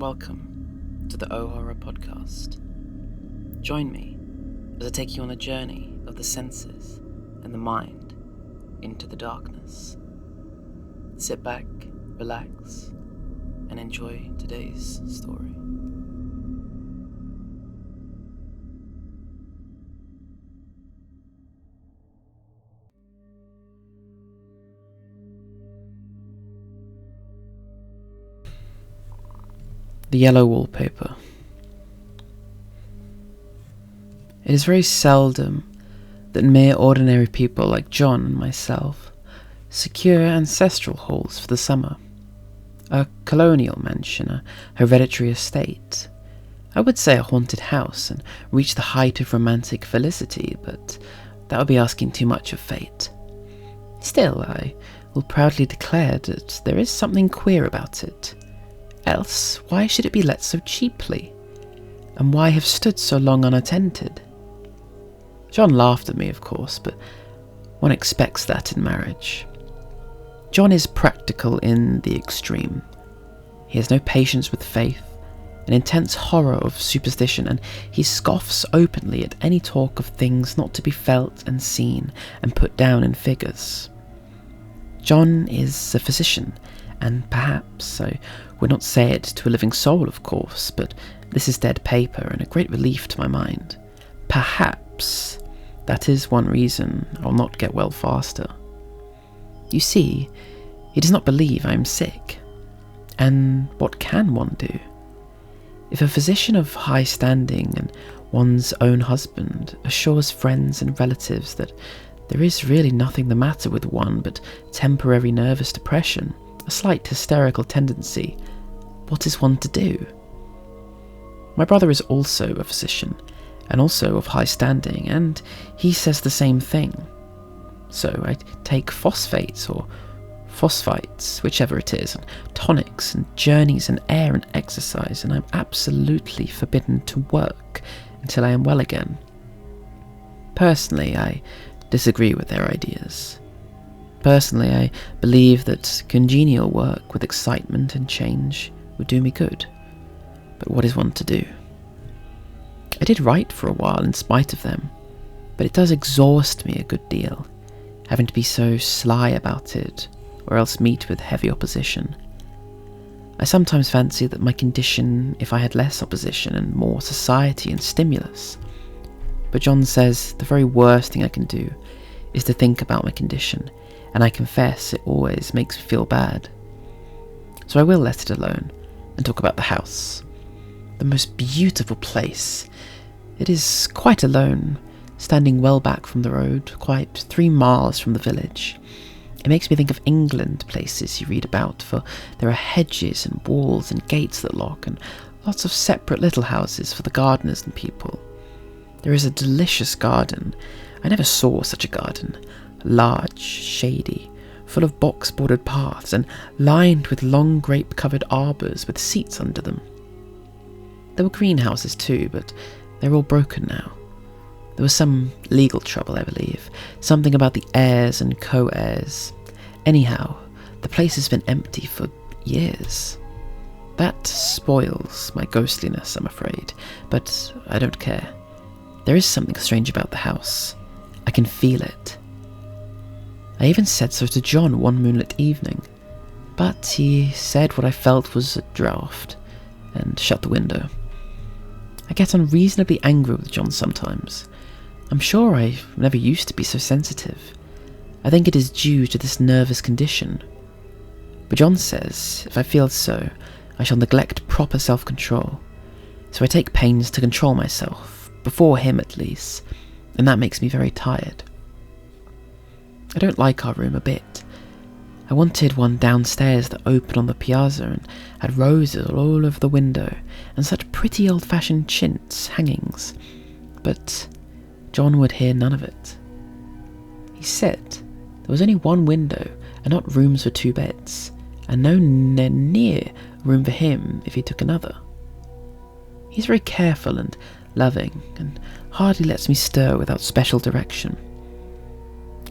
Welcome to the O Horror Podcast. Join me as I take you on a journey of the senses and the mind into the darkness. Sit back, relax, and enjoy today's story. The yellow wallpaper. It is very seldom that mere ordinary people like John and myself secure ancestral halls for the summer. A colonial mansion, a hereditary estate. I would say a haunted house and reach the height of romantic felicity, but that would be asking too much of fate. Still, I will proudly declare that there is something queer about it. Else, why should it be let so cheaply? And why have stood so long unattended? John laughed at me, of course, but one expects that in marriage. John is practical in the extreme. He has no patience with faith, an intense horror of superstition, and he scoffs openly at any talk of things not to be felt and seen and put down in figures. John is a physician, and perhaps, I would not say it to a living soul, of course, but this is dead paper and a great relief to my mind. Perhaps that is one reason I'll not get well faster. You see, he does not believe I am sick. And what can one do? If a physician of high standing and one's own husband assures friends and relatives that there is really nothing the matter with one but temporary nervous depression, a slight hysterical tendency, what is one to do? My brother is also a physician, and also of high standing, and he says the same thing. So I take phosphates or phosphites, whichever it is, and tonics and journeys and air and exercise, and I'm absolutely forbidden to work until I am well again. Personally, I disagree with their ideas. Personally, I believe that congenial work with excitement and change would do me good. But what is one to do? I did write for a while in spite of them, but it does exhaust me a good deal, having to be so sly about it, or else meet with heavy opposition. I sometimes fancy that my condition, if I had less opposition and more society and stimulus. But John says the very worst thing I can do is to think about my condition, and I confess it always makes me feel bad. So I will let it alone and talk about the house. The most beautiful place. It is quite alone, standing well back from the road, quite 3 miles from the village. It makes me think of England places you read about, for there are hedges and walls and gates that lock, and lots of separate little houses for the gardeners and people. There is a delicious garden. I never saw such a garden. Large, shady, full of box-bordered paths, and lined with long grape-covered arbours with seats under them. There were greenhouses too, but they're all broken now. There was some legal trouble, I believe, something about the heirs and co-heirs. Anyhow, the place has been empty for years. That spoils my ghostliness, I'm afraid, but I don't care. There is something strange about the house. I can feel it. I even said so to John one moonlit evening, but he said what I felt was a draught, and shut the window. I get unreasonably angry with John sometimes. I'm sure I never used to be so sensitive. I think it is due to this nervous condition. But John says if I feel so, I shall neglect proper self-control. So I take pains to control myself, before him at least, and that makes me very tired. I don't like our room a bit. I wanted one downstairs that opened on the piazza and had roses all over the window and such pretty old-fashioned chintz hangings, but John would hear none of it. He said there was only one window and not rooms for 2 beds, and no near room for him if he took another. He's very careful and loving, and hardly lets me stir without special direction.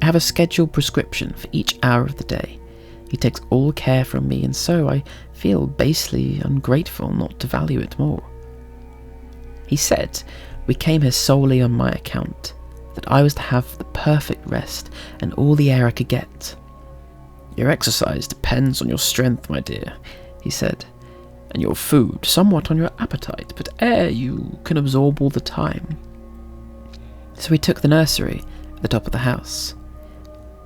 I have a scheduled prescription for each hour of the day. He takes all care from me, and so I feel basely ungrateful not to value it more. He said we came here solely on my account, that I was to have the perfect rest and all the air I could get. "Your exercise depends on your strength, my dear," he said, "and your food somewhat on your appetite, but air you can absorb all the time." So we took the nursery at the top of the house.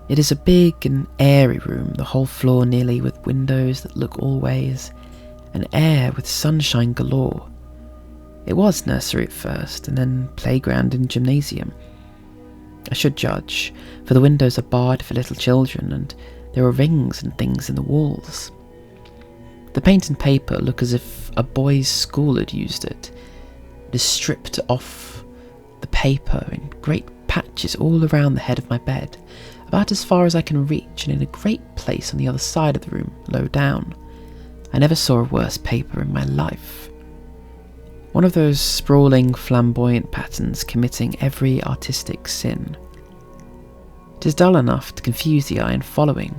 It is a big and airy room, the whole floor nearly with windows that look all ways, and air with sunshine galore. It was nursery at first, and then playground and gymnasium. I should judge, for the windows are barred for little children, and there are rings and things in the walls. The paint and paper look as if a boys' school had used it. It is stripped off the paper in great patches all around the head of my bed, about as far as I can reach, and in a great place on the other side of the room, low down. I never saw a worse paper in my life. One of those sprawling, flamboyant patterns committing every artistic sin. It is dull enough to confuse the eye in following,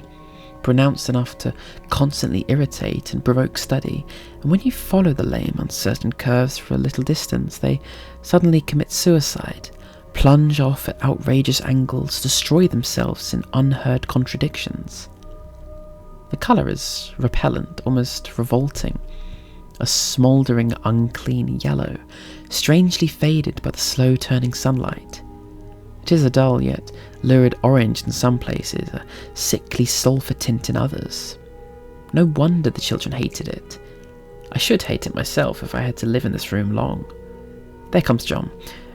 pronounced enough to constantly irritate and provoke study, and when you follow the lame, uncertain curves for a little distance, they suddenly commit suicide, plunge off at outrageous angles, destroy themselves in unheard contradictions. The colour is repellent, almost revolting, a smouldering, unclean yellow, strangely faded by the slow-turning sunlight. It is a dull yet lurid orange in some places, a sickly sulphur tint in others. No wonder the children hated it. I should hate it myself if I had to live in this room long. There comes John,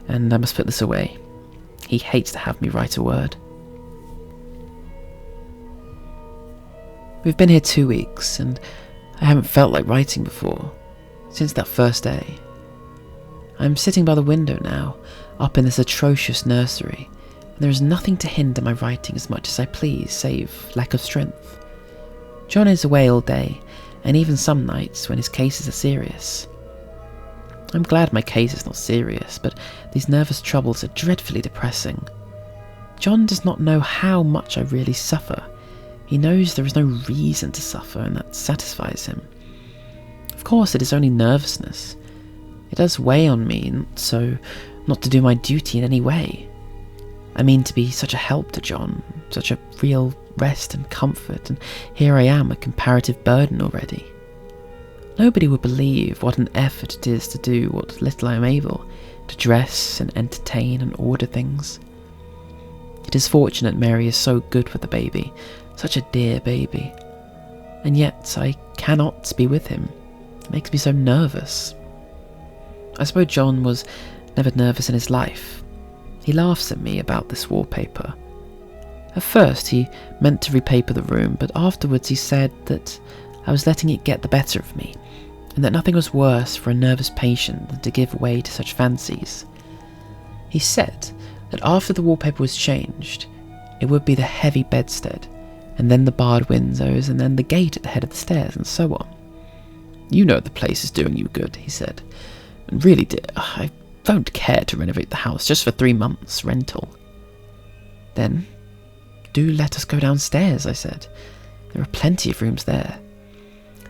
and I must put this away. He hates to have me write a word. We've been here 2 weeks, and I haven't felt like writing before, since that first day. I'm sitting by the window now, up in this atrocious nursery, and there is nothing to hinder my writing as much as I please, save lack of strength. John is away all day, and even some nights when his cases are serious. I'm glad my case is not serious, but these nervous troubles are dreadfully depressing. John does not know how much I really suffer. He knows there is no reason to suffer, and that satisfies him. Of course, it is only nervousness. It does weigh on me, not to do my duty in any way. I mean to be such a help to John, such a real rest and comfort, and here I am, a comparative burden already. Nobody would believe what an effort it is to do what little I am able, to dress and entertain and order things. It is fortunate Mary is so good with the baby, such a dear baby. And yet I cannot be with him. It makes me so nervous. I suppose John was never nervous in his life. He laughs at me about this wallpaper. At first he meant to repaper the room, but afterwards he said that I was letting it get the better of me, and that nothing was worse for a nervous patient than to give way to such fancies. He said that after the wallpaper was changed, it would be the heavy bedstead, and then the barred windows, and then the gate at the head of the stairs, and so on. "You know the place is doing you good," he said. "And really, dear, I don't care to renovate the house just for 3 months' rental." "Then do let us go downstairs," I said. "There are plenty of rooms there."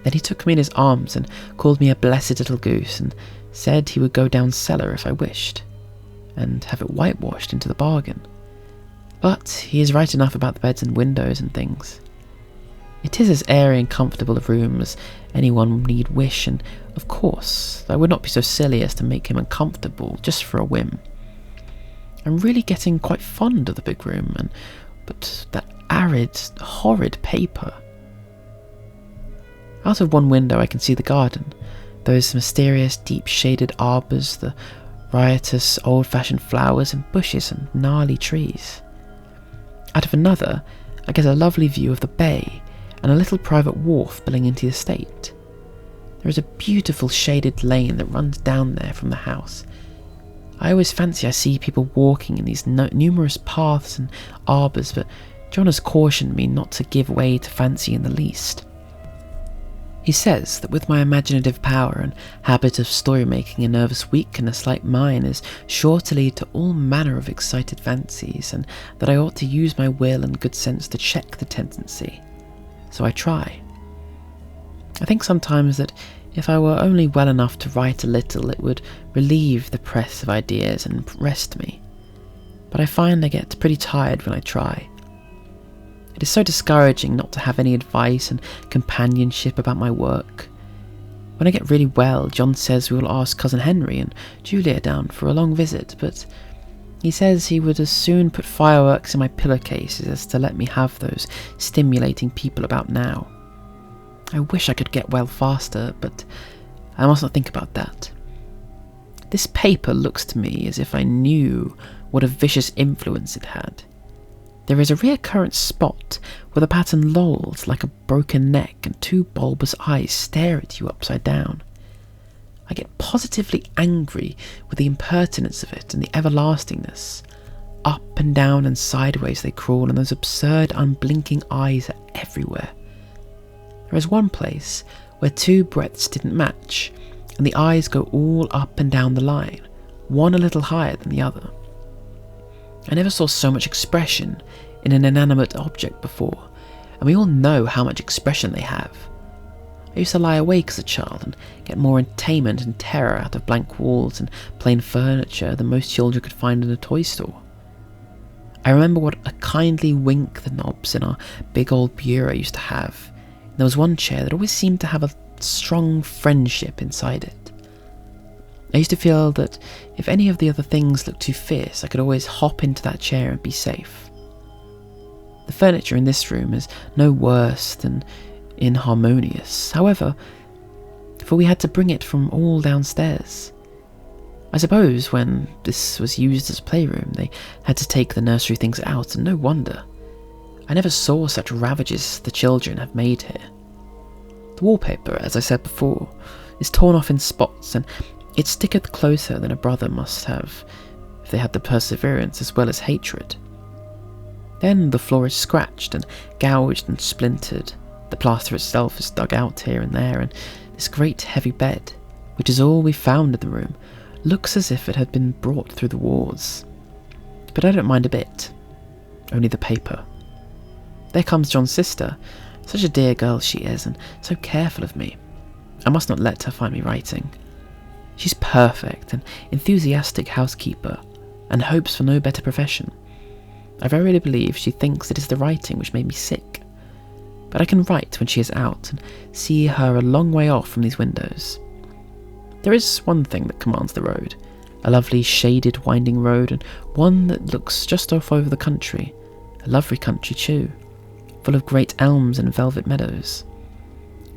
Then he took me in his arms and called me a blessed little goose, and said he would go down cellar if I wished, and have it whitewashed into the bargain. But he is right enough about the beds and windows and things. It is as airy and comfortable a room as anyone need wish, and of course I would not be so silly as to make him uncomfortable just for a whim. I'm really getting quite fond of the big room, but that arid, horrid paper. Out of one window I can see the garden, those mysterious deep-shaded arbours, the riotous old-fashioned flowers and bushes and gnarly trees. Out of another I get a lovely view of the bay and a little private wharf billing into the estate. There is a beautiful shaded lane that runs down there from the house. I always fancy I see people walking in these numerous paths and arbours, but John has cautioned me not to give way to fancy in the least. He says that with my imaginative power and habit of story-making, a nervous weakness like mine is sure to lead to all manner of excited fancies, and that I ought to use my will and good sense to check the tendency. So I try. I think sometimes that if I were only well enough to write a little, it would relieve the press of ideas and rest me. But I find I get pretty tired when I try. It is so discouraging not to have any advice and companionship about my work. When I get really well, John says we will ask Cousin Henry and Julia down for a long visit, but he says he would as soon put fireworks in my pillowcases as to let me have those stimulating people about now. I wish I could get well faster, but I must not think about that. This paper looks to me as if I knew what a vicious influence it had. There is a recurrent spot where the pattern lolls like a broken neck and two bulbous eyes stare at you upside down. I get positively angry with the impertinence of it and the everlastingness. Up and down and sideways they crawl, and those absurd unblinking eyes are everywhere. There is one place where two breadths didn't match, and the eyes go all up and down the line, one a little higher than the other. I never saw so much expression in an inanimate object before, and we all know how much expression they have. I used to lie awake as a child and get more entertainment and terror out of blank walls and plain furniture than most children could find in a toy store. I remember what a kindly wink the knobs in our big old bureau used to have. And there was one chair that always seemed to have a strong friendship inside it. I used to feel that if any of the other things looked too fierce, I could always hop into that chair and be safe. The furniture in this room is no worse than inharmonious, however, for we had to bring it from all downstairs. I suppose when this was used as a playroom, they had to take the nursery things out, and no wonder. I never saw such ravages the children have made here. The wallpaper, as I said before, is torn off in spots, and it sticketh closer than a brother must have if they had the perseverance as well as hatred. Then the floor is scratched and gouged and splintered. The plaster itself is dug out here and there, and this great heavy bed, which is all we found in the room, looks as if it had been brought through the wars. But I don't mind a bit. Only the paper. There comes John's sister. Such a dear girl she is, and so careful of me. I must not let her find me writing. She's perfect, an enthusiastic housekeeper, and hopes for no better profession. I verily believe she thinks it is the writing which made me sick. But I can write when she is out, and see her a long way off from these windows. There is one thing that commands the road, a lovely shaded winding road, and one that looks just off over the country, a lovely country too, full of great elms and velvet meadows.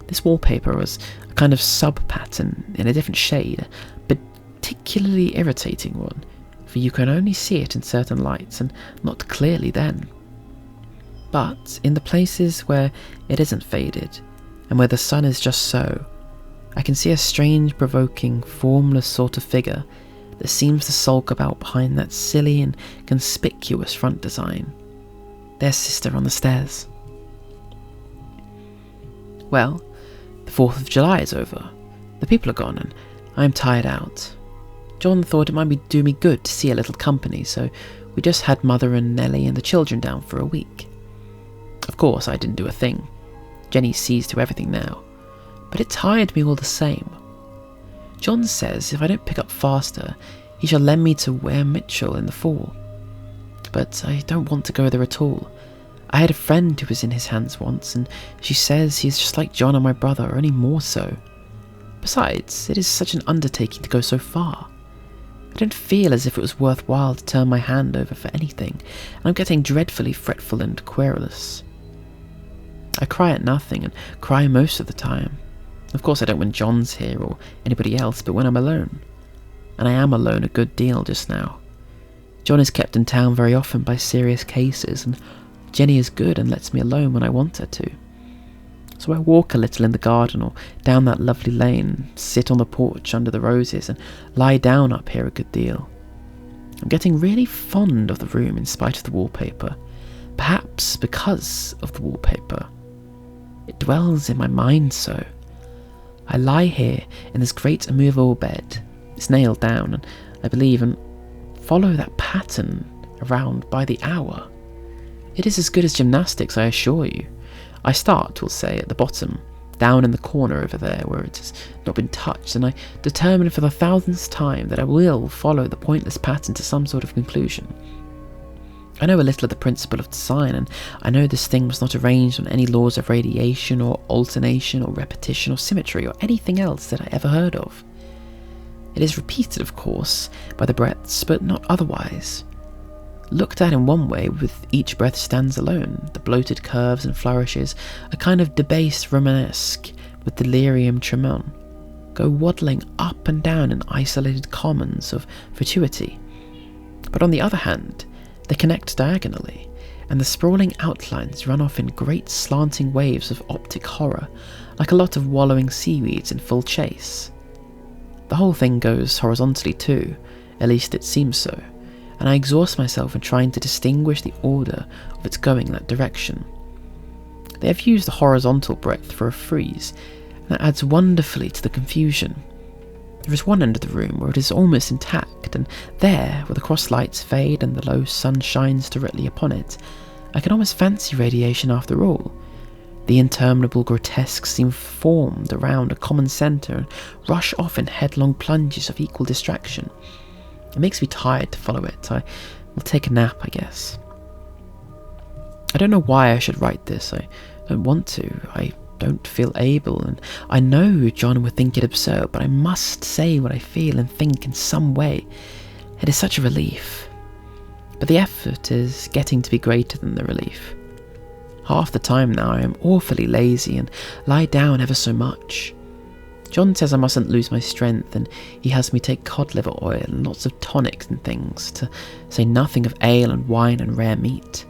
This wallpaper was a kind of sub-pattern in a different shade, a particularly irritating one, for you can only see it in certain lights, and not clearly then. But in the places where it isn't faded, and where the sun is just so, I can see a strange, provoking, formless sort of figure that seems to sulk about behind that silly and conspicuous front design. There's Sister on the stairs. Well, the 4th of July is over. The people are gone, and I am tired out. John thought it might do me good to see a little company, so we just had Mother and Nellie and the children down for a week. Of course, I didn't do a thing. Jenny sees to everything now. But it tired me all the same. John says if I don't pick up faster, he shall lend me to Ware Mitchell in the fall. But I don't want to go there at all. I had a friend who was in his hands once, and she says he's just like John and my brother, only more so. Besides, it is such an undertaking to go so far. I don't feel as if it was worthwhile to turn my hand over for anything, and I'm getting dreadfully fretful and querulous. I cry at nothing, and cry most of the time. Of course I don't when John's here or anybody else, but when I'm alone. And I am alone a good deal just now. John is kept in town very often by serious cases, and Jenny is good and lets me alone when I want her to. So I walk a little in the garden or down that lovely lane, sit on the porch under the roses, and lie down up here a good deal. I'm getting really fond of the room in spite of the wallpaper, perhaps because of the wallpaper. It dwells in my mind so. I lie here in this great immovable bed, it's nailed down, and I believe, and follow that pattern around by the hour. It is as good as gymnastics, I assure you. I start, we'll say, at the bottom, down in the corner over there where it has not been touched, and I determine for the 1000th time that I will follow the pointless pattern to some sort of conclusion. I know a little of the principle of design, and I know this thing was not arranged on any laws of radiation or alternation or repetition or symmetry or anything else that I ever heard of. It is repeated, of course, by the breaths, but not otherwise. Looked at in one way, with each breath stands alone, the bloated curves and flourishes, a kind of debased Romanesque with delirium tremens, go waddling up and down in isolated commons of fatuity. But on the other hand, they connect diagonally, and the sprawling outlines run off in great slanting waves of optic horror, like a lot of wallowing seaweeds in full chase. The whole thing goes horizontally too, at least it seems so, and I exhaust myself in trying to distinguish the order of its going that direction. They have used the horizontal breadth for a frieze, and that adds wonderfully to the confusion. There is one end of the room where it is almost intact, and there, where the cross lights fade and the low sun shines directly upon it, I can almost fancy radiation after all. The interminable grotesques seem formed around a common centre and rush off in headlong plunges of equal distraction. It makes me tired to follow it. I will take a nap, I guess. I don't know why I should write this. I don't want to. I don't feel able, and I know John would think it absurd, but I must say what I feel and think in some way. It is such a relief. But the effort is getting to be greater than the relief. Half the time now I am awfully lazy and lie down ever so much. John says I mustn't lose my strength, and he has me take cod liver oil and lots of tonics and things, to say nothing of ale and wine and rare meat.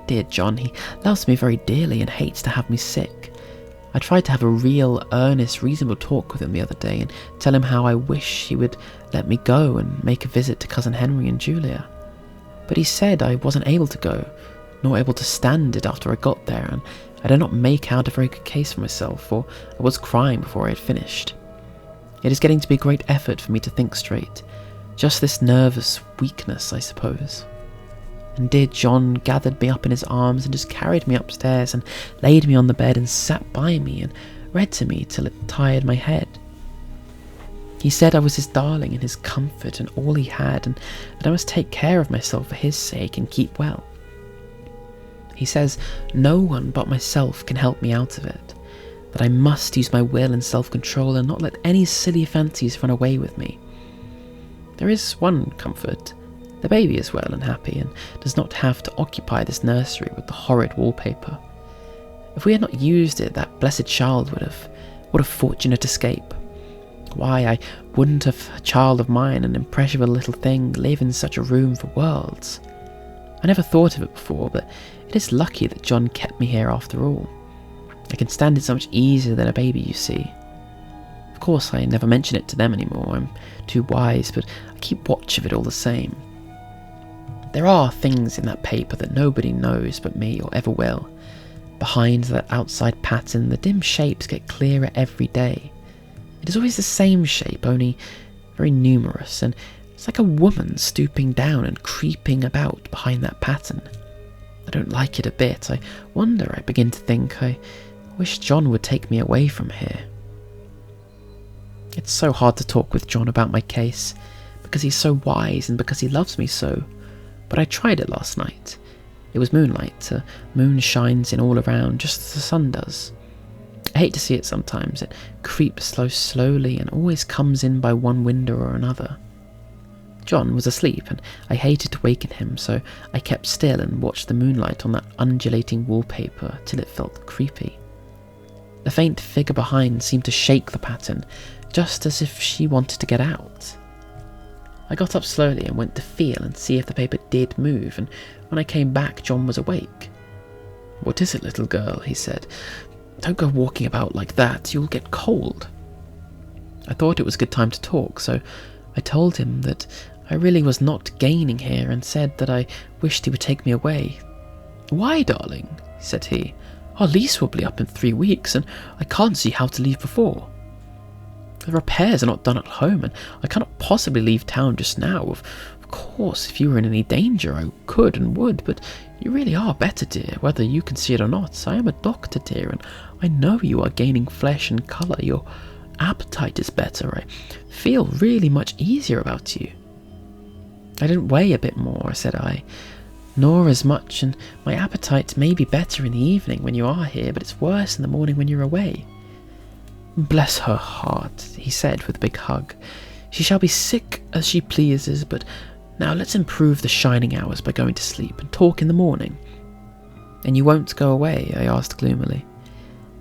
Dear John, he loves me very dearly and hates to have me sick. I tried to have a real, earnest, reasonable talk with him the other day and tell him how I wish he would let me go and make a visit to Cousin Henry and Julia. But he said I wasn't able to go, nor able to stand it after I got there, and I did not make out a very good case for myself, for I was crying before I had finished. It is getting to be a great effort for me to think straight. Just this nervous weakness, I suppose. And dear John gathered me up in his arms and just carried me upstairs and laid me on the bed and sat by me and read to me till it tired my head. He said I was his darling and his comfort and all he had, and that I must take care of myself for his sake and keep well. He says no one but myself can help me out of it, that I must use my will and self-control and not let any silly fancies run away with me. There is one comfort. The baby is well and happy and does not have to occupy this nursery with the horrid wallpaper. If we had not used it, that blessed child would have. What a fortunate escape. Why, I wouldn't have a child of mine, an impressionable little thing, live in such a room for worlds. I never thought of it before, but it is lucky that John kept me here after all. I can stand it so much easier than a baby, you see. Of course, I never mention it to them anymore. I'm too wise, but I keep watch of it all the same. There are things in that paper that nobody knows but me or ever will. Behind that outside pattern, the dim shapes get clearer every day. It is always the same shape, only very numerous, and it's like a woman stooping down and creeping about behind that pattern. I don't like it a bit. I wonder, I begin to think, I wish John would take me away from here. It's so hard to talk with John about my case, because he's so wise and because he loves me so. But I tried it last night. It was moonlight. Moon shines in all around, just as the sun does. I hate to see it sometimes. It creeps so slowly and always comes in by one window or another. John was asleep, and I hated to waken him, so I kept still and watched the moonlight on that undulating wallpaper till it felt creepy. The faint figure behind seemed to shake the pattern, just as if she wanted to get out. I got up slowly and went to feel and see if the paper did move, and when I came back, John was awake. "What is it, little girl?" he said. "Don't go walking about like that, you'll get cold." I thought it was a good time to talk, so I told him that I really was not gaining here and said that I wished he would take me away. "Why, darling?" said he. "Our lease will be up in 3 weeks, and I can't see how to leave before. The repairs are not done at home, and I cannot possibly leave town just now. Of Of course, if you were in any danger, I could and would, but you really are better, dear, whether you can see it or not. I am a doctor, dear, and I know you are gaining flesh and colour. Your appetite is better. I feel really much easier about you. I didn't weigh a bit more, said I, nor as much, and my appetite may be better in the evening when you are here, but it's worse in the morning when you're away. Bless her heart, he said with a big hug. She shall be sick as she pleases, but now let's improve the shining hours by going to sleep and talk in the morning. And you won't go away? I asked gloomily.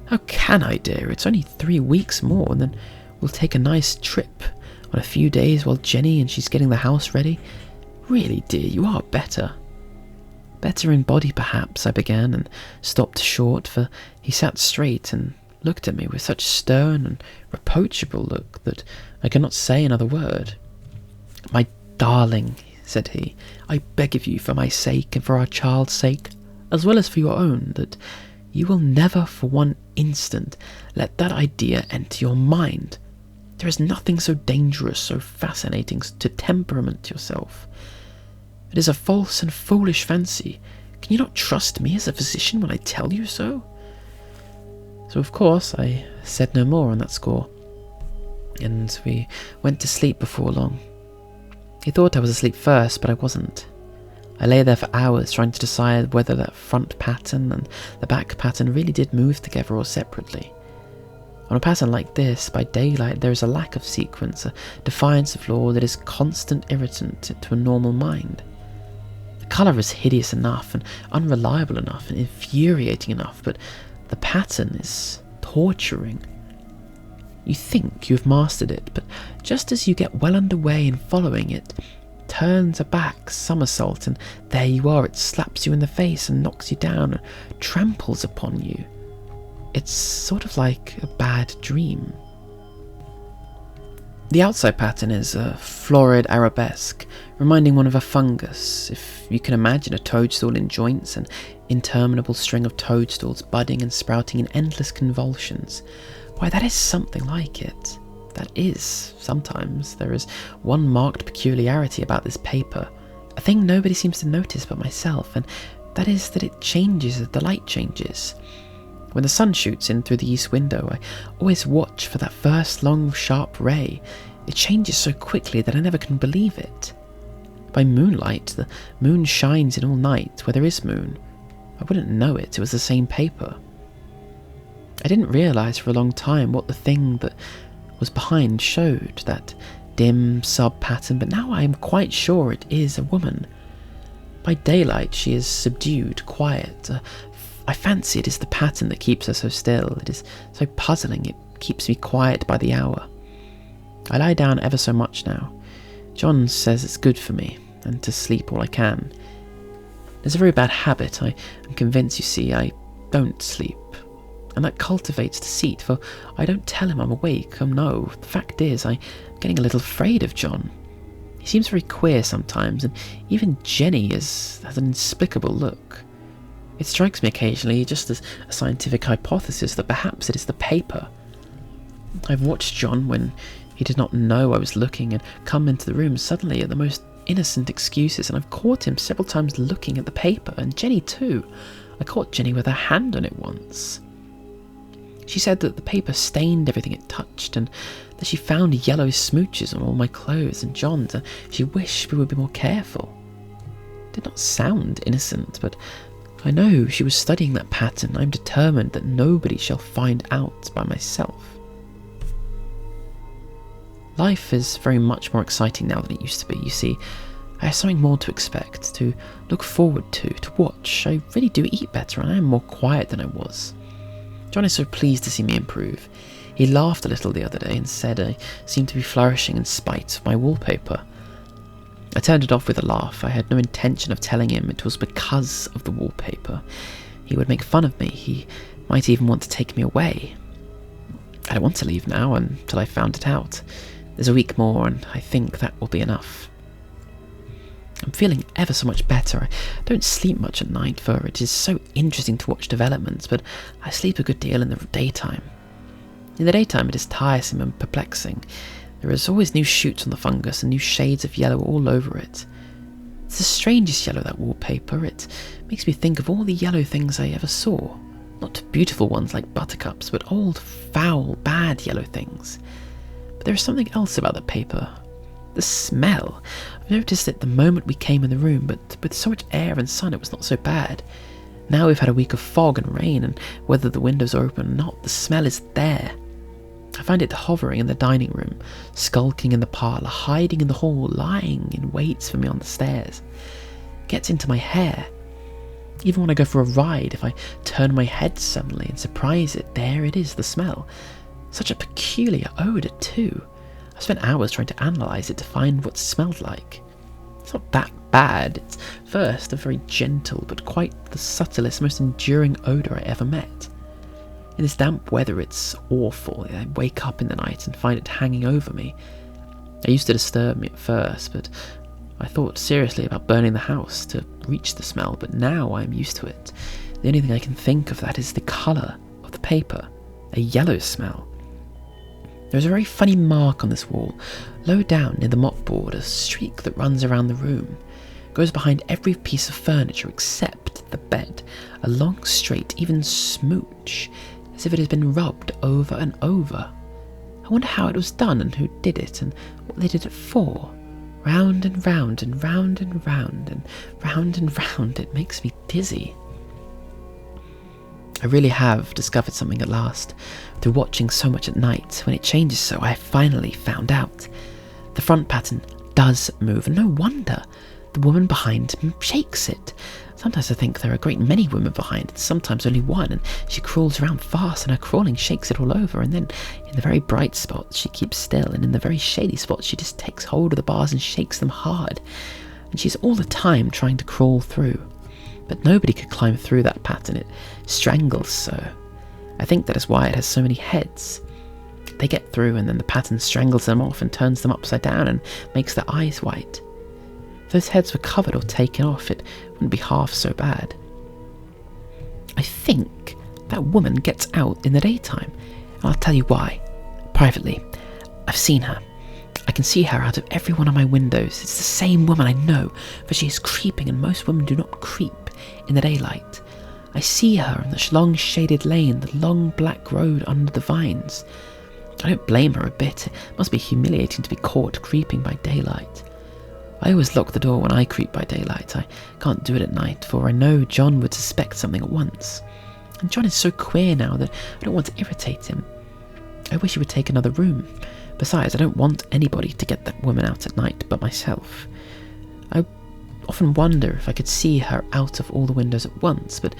How can I, dear? It's only 3 weeks more, and then we'll take a nice trip on a few days while Jenny and she's getting the house ready. Really, dear, you are better. Better in body, perhaps, I began, and stopped short, for he sat straight and looked at me with such stern and reproachable look that I could not say another word. My darling, said he, I beg of you, for my sake and for our child's sake, as well as for your own, that you will never for one instant let that idea enter your mind. There is nothing so dangerous, so fascinating to temperament yourself. It is a false and foolish fancy. Can you not trust me as a physician when I tell you so? So of course I said no more on that score, and we went to sleep before long. He thought I was asleep first, but I wasn't. I lay there for hours trying to decide whether that front pattern and the back pattern really did move together or separately. On a pattern like this, by daylight there is a lack of sequence, a defiance of law that is constant irritant to a normal mind. The colour is hideous enough and unreliable enough and infuriating enough, but the pattern is torturing. You think you have mastered it, but just as you get well underway in following it, turns a back somersault, and there you are. It slaps you in the face and knocks you down and tramples upon you. It's sort of like a bad dream. The outside pattern is a florid arabesque, reminding one of a fungus, if you can imagine a toadstool in joints, an interminable string of toadstools budding and sprouting in endless convulsions. Why, that is something like it. That is, sometimes, there is one marked peculiarity about this paper, a thing nobody seems to notice but myself, and that is that it changes as the light changes. When the sun shoots in through the east window, I always watch for that first long, sharp ray. It changes so quickly that I never can believe it. By moonlight, the moon shines in all night where there is moon. I wouldn't know it was the same paper. I didn't realise for a long time what the thing that was behind showed, that dim sub-pattern, but now I am quite sure it is a woman. By daylight she is subdued, quiet. I fancy it is the pattern that keeps her so still. It is so puzzling, it keeps me quiet by the hour. I lie down ever so much now. John says it's good for me, and to sleep all I can. There's a very bad habit, I am convinced, you see, I don't sleep. And that cultivates deceit, for I don't tell him I'm awake. Oh no, the fact is, I'm getting a little afraid of John. He seems very queer sometimes, and even Jenny has an inexplicable look. It strikes me occasionally, just as a scientific hypothesis, that perhaps it is the paper. I've watched John when he did not know I was looking and come into the room suddenly at the most innocent excuses, and I've caught him several times looking at the paper, and Jenny too. I caught Jenny with her hand on it once. She said that the paper stained everything it touched, and that she found yellow smooches on all my clothes and John's, and she wished we would be more careful. It did not sound innocent, but I know she was studying that pattern. I am determined that nobody shall find out by myself. Life is very much more exciting now than it used to be. You see, I have something more to expect, to look forward to watch. I really do eat better, and I am more quiet than I was. John is so pleased to see me improve. He laughed a little the other day and said I seemed to be flourishing in spite of my wallpaper. I turned it off with a laugh. I had no intention of telling him it was because of the wallpaper. He would make fun of me. He might even want to take me away. I don't want to leave now until I found it out. There's a week more, and I think that will be enough. I'm feeling ever so much better. I don't sleep much at night, for it is so interesting to watch developments, but I sleep a good deal in the daytime. In the daytime it is tiresome and perplexing. There is always new shoots on the fungus and new shades of yellow all over it. It's the strangest yellow, that wallpaper. It makes me think of all the yellow things I ever saw. Not beautiful ones like buttercups, but old, foul, bad yellow things. But there is something else about the paper. The smell. I've noticed it the moment we came in the room, but with so much air and sun it was not so bad. Now we've had a week of fog and rain, and whether the windows are open or not, the smell is there. I find it hovering in the dining room, skulking in the parlour, hiding in the hall, lying in wait for me on the stairs. It gets into my hair. Even when I go for a ride, if I turn my head suddenly and surprise it, there it is, the smell. Such a peculiar odour too. I spent hours trying to analyse it to find what it smelled like. It's not that bad. It's first a very gentle but quite the subtlest, most enduring odour I ever met. In this damp weather it's awful. I wake up in the night and find it hanging over me. It used to disturb me at first, but I thought seriously about burning the house to reach the smell, but now I'm used to it. The only thing I can think of that is the colour of the paper, a yellow smell. There's a very funny mark on this wall, low down near the mopboard, a streak that runs around the room. It goes behind every piece of furniture except the bed, a long straight, even smooch, as if it has been rubbed over and over. I wonder how it was done and who did it and what they did it for. Round and round and round and round and round and round, it makes me dizzy. I really have discovered something at last. Through watching so much at night, when it changes so, I finally found out. The front pattern does move, and no wonder. The woman behind shakes it. Sometimes I think there are a great many women behind it, sometimes only one, and she crawls around fast, and her crawling shakes it all over, and then in the very bright spots she keeps still, and in the very shady spots she just takes hold of the bars and shakes them hard, and she's all the time trying to crawl through. But nobody could climb through that pattern, it strangles so. I think that is why it has so many heads. They get through and then the pattern strangles them off and turns them upside down and makes their eyes white. If those heads were covered or taken off, it wouldn't be half so bad. I think that woman gets out in the daytime, and I'll tell you why. Privately, I've seen her. I can see her out of every one of my windows. It's the same woman, I know, for she is creeping, and most women do not creep in the daylight. I see her in the long shaded lane, the long black road under the vines. I don't blame her a bit. It must be humiliating to be caught creeping by daylight. I always lock the door when I creep by daylight. I can't do it at night, for I know John would suspect something at once. And John is so queer now that I don't want to irritate him. I wish he would take another room. Besides, I don't want anybody to get that woman out at night but myself. I often wonder if I could see her out of all the windows at once, but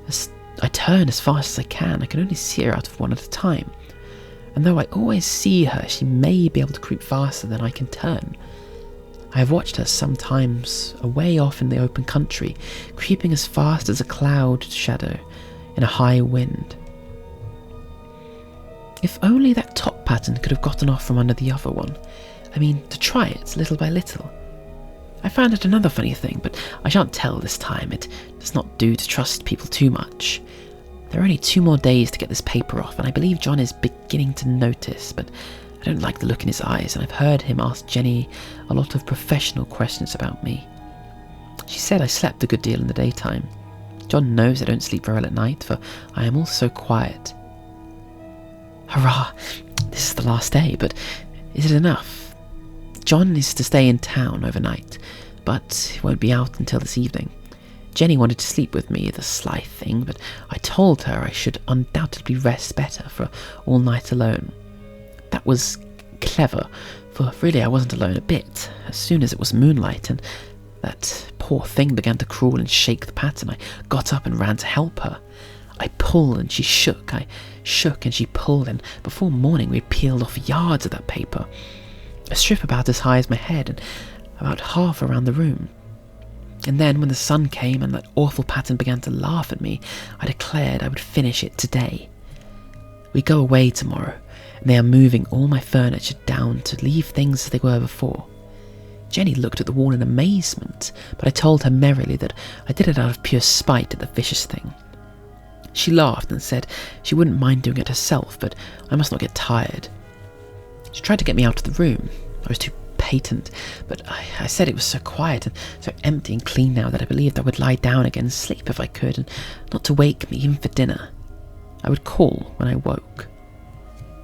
as I turn as fast as I can only see her out of one at a time. And though I always see her, she may be able to creep faster than I can turn. I have watched her sometimes away off in the open country, creeping as fast as a cloud shadow in a high wind. If only that top pattern could have gotten off from under the other one. I mean, to try it little by little. I found out another funny thing, but I shan't tell this time. It does not do to trust people too much. There are only 2 more days to get this paper off, and I believe John is beginning to notice, but I don't like the look in his eyes, and I've heard him ask Jenny a lot of professional questions about me. She said I slept a good deal in the daytime. John knows I don't sleep very well at night, for I am all so quiet. Hurrah! This is the last day, but is it enough? John is to stay in town overnight, but he won't be out until this evening. Jenny wanted to sleep with me, the sly thing, but I told her I should undoubtedly rest better for all night alone. That was clever, for really I wasn't alone a bit. As soon as it was moonlight and that poor thing began to crawl and shake the pattern, I got up and ran to help her. I pulled and she shook, I shook and she pulled, and before morning we had peeled off yards of that paper. A strip about as high as my head and about half around the room. And then when the sun came and that awful pattern began to laugh at me, I declared I would finish it today. We go away tomorrow, and they are moving all my furniture down to leave things as they were before. Jenny looked at the wall in amazement, but I told her merrily that I did it out of pure spite at the vicious thing. She laughed and said she wouldn't mind doing it herself, but I must not get tired. She tried to get me out of the room. I was too patent, but I said it was so quiet and so empty and clean now that I believed I would lie down again and sleep if I could, and not to wake me even for dinner. I would call when I woke.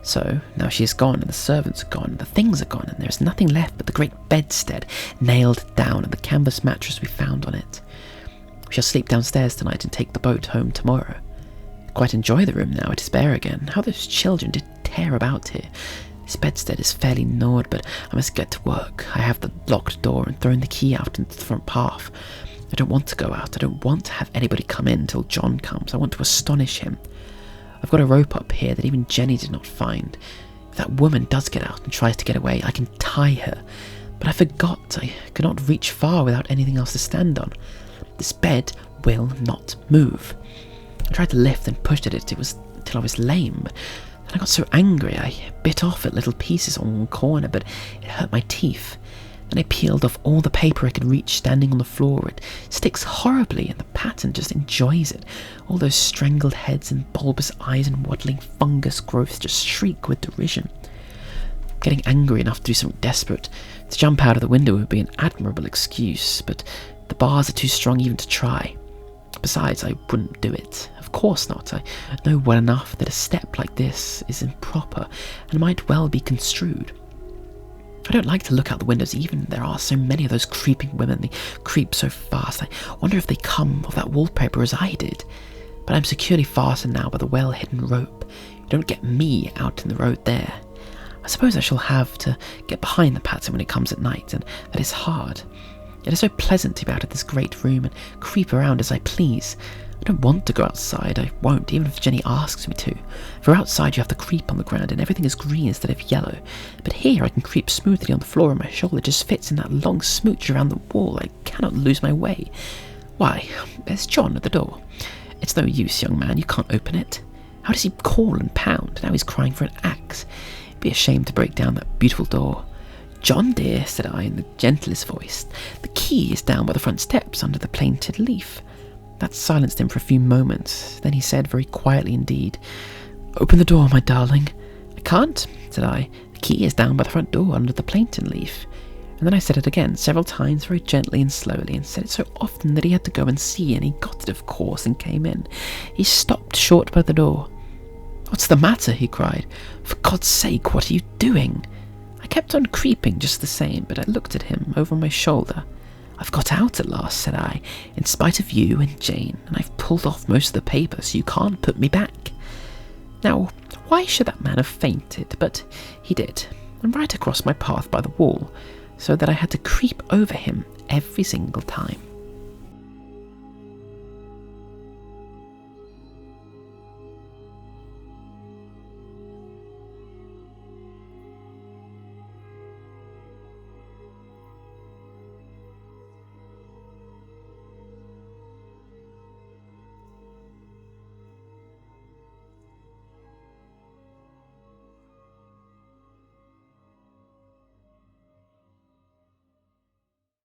So, now she is gone, and the servants are gone, and the things are gone, and there is nothing left but the great bedstead nailed down and the canvas mattress we found on it. We shall sleep downstairs tonight and take the boat home tomorrow. I quite enjoy the room now it is bare again. How those children did tear about here. This bedstead is fairly gnawed, but I must get to work. I have the locked door and thrown the key out into the front path. I don't want to go out. I don't want to have anybody come in till John comes. I want to astonish him. I've got a rope up here that even Jenny did not find. If that woman does get out and tries to get away, I can tie her. But I forgot I could not reach far without anything else to stand on. This bed will not move. I tried to lift and pushed at it till I was lame, but then I got so angry I bit off at little pieces on one corner, but it hurt my teeth. Then I peeled off all the paper I could reach standing on the floor. It sticks horribly and the pattern just enjoys it. All those strangled heads and bulbous eyes and waddling fungus growths just shriek with derision. Getting angry enough to do something desperate. To jump out of the window would be an admirable excuse, but the bars are too strong even to try. Besides, I wouldn't do it. Of course not. I know well enough that a step like this is improper and might well be construed. I don't like to look out the windows, even there are so many of those creeping women. They creep so fast. I wonder if they come off that wallpaper as I did. But I'm securely fastened now by the well-hidden rope. You don't get me out in the road there. I suppose I shall have to get behind the pattern when it comes at night, and that is hard. It is so pleasant to be out of this great room and creep around as I please. I don't want to go outside. I won't, even if Jenny asks me to. For outside you have to creep on the ground and everything is green instead of yellow. But here I can creep smoothly on the floor and my shoulder just fits in that long smooch around the wall. I cannot lose my way. Why, there's John at the door. It's no use, young man, you can't open it. How does he call and pound? Now he's crying for an axe. It'd be a shame to break down that beautiful door. John dear, said I in the gentlest voice, the key is down by the front steps under the painted leaf. That silenced him for a few moments. Then he said, very quietly indeed, Open the door, my darling. I can't, said I. The key is down by the front door under the plantain leaf. And then I said it again, several times, very gently and slowly, and said it so often that he had to go and see, and he got it, of course, and came in. He stopped short by the door. What's the matter? He cried. For God's sake, what are you doing? I kept on creeping just the same, but I looked at him over my shoulder. I've got out at last, said I, in spite of you and Jane, and I've pulled off most of the paper, so you can't put me back. Now, why should that man have fainted? But he did, and right across my path by the wall, so that I had to creep over him every single time.